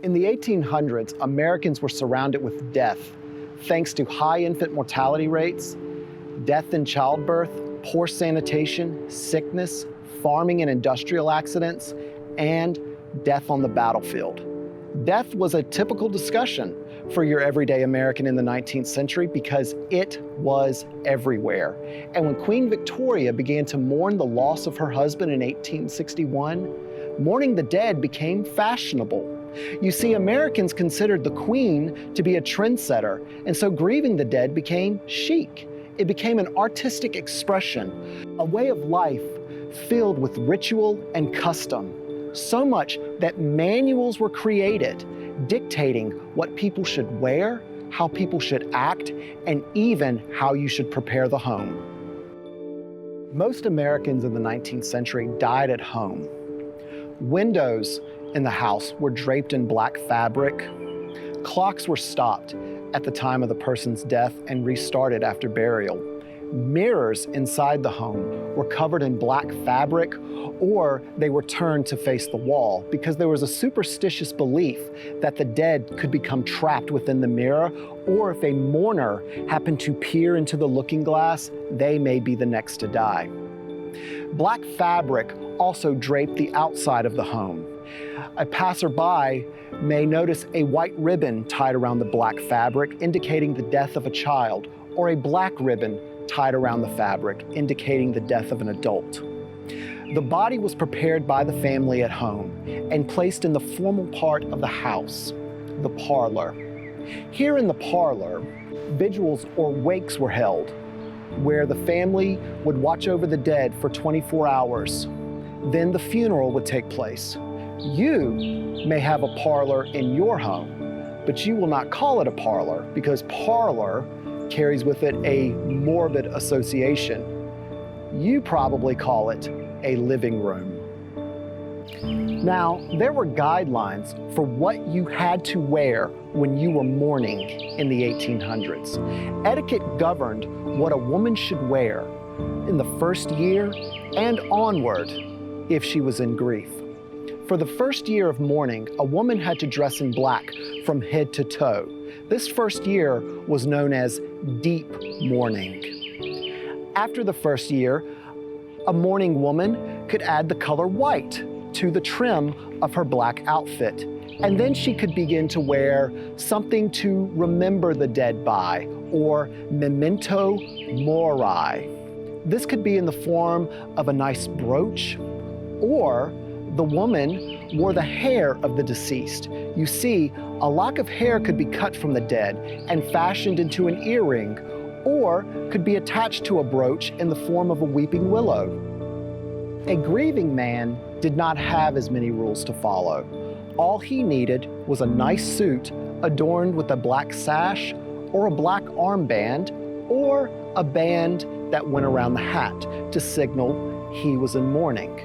In the 1800s, Americans were surrounded with death thanks to high infant mortality rates, death in childbirth, poor sanitation, sickness, farming and industrial accidents, and death on the battlefield. Death was a typical discussion for your everyday American in the 19th century because it was everywhere. And when Queen Victoria began to mourn the loss of her husband in 1861, mourning the dead became fashionable. You see, Americans considered the Queen to be a trendsetter, and so grieving the dead became chic. It became an artistic expression, a way of life filled with ritual and custom, so much that manuals were created dictating what people should wear, how people should act, and even how you should prepare the home. Most Americans in the 19th century died at home. Windows in the house were draped in black fabric. Clocks were stopped at the time of the person's death and restarted after burial. Mirrors inside the home were covered in black fabric, or they were turned to face the wall because there was a superstitious belief that the dead could become trapped within the mirror, or if a mourner happened to peer into the looking glass, they may be the next to die. Black fabric also draped the outside of the home. A passerby may notice a white ribbon tied around the black fabric, indicating the death of a child, or a black ribbon tied around the fabric, indicating the death of an adult. The body was prepared by the family at home and placed in the formal part of the house, the parlor. Here in the parlor, vigils or wakes were held, where the family would watch over the dead for 24 hours. Then the funeral would take place. You may have a parlor in your home, but you will not call it a parlor because parlor carries with it a morbid association. You probably call it a living room. Now, there were guidelines for what you had to wear when you were mourning in the 1800s. Etiquette governed what a woman should wear in the first year and onward if she was in grief. For the first year of mourning, a woman had to dress in black from head to toe. This first year was known as deep mourning. After the first year, a mourning woman could add the color white to the trim of her black outfit. And then she could begin to wear something to remember the dead by, or memento mori. This could be in the form of a nice brooch, or the woman wore the hair of the deceased. You see, a lock of hair could be cut from the dead and fashioned into an earring, or could be attached to a brooch in the form of a weeping willow. A grieving man did not have as many rules to follow. All he needed was a nice suit adorned with a black sash, or a black armband, or a band that went around the hat to signal he was in mourning.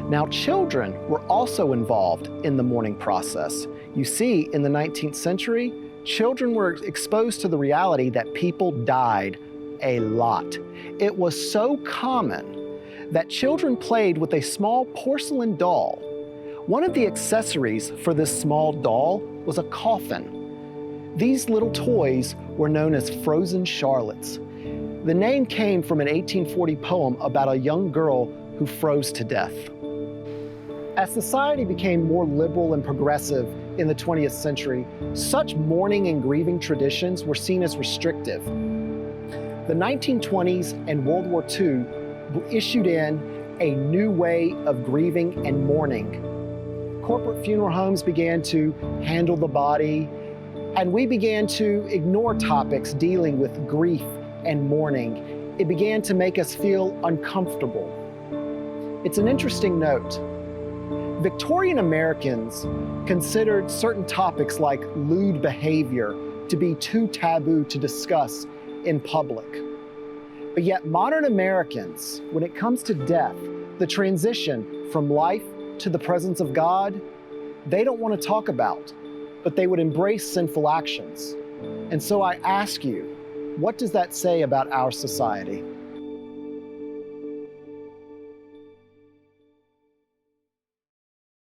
Now, children were also involved in the mourning process. You see, in the 19th century, children were exposed to the reality that people died a lot. It was so common that children played with a small porcelain doll. One of the accessories for this small doll was a coffin. These little toys were known as frozen charlottes. The name came from an 1840 poem about a young girl who froze to death. As society became more liberal and progressive in the 20th century, such mourning and grieving traditions were seen as restrictive. The 1920s and World War II issued in a new way of grieving and mourning. Corporate funeral homes began to handle the body, and we began to ignore topics dealing with grief and mourning. It began to make us feel uncomfortable. It's an interesting note. Victorian Americans considered certain topics like lewd behavior to be too taboo to discuss in public. But yet modern Americans, when it comes to death, the transition from life to the presence of God, they don't want to talk about, but they would embrace sinful actions. And so I ask you, what does that say about our society?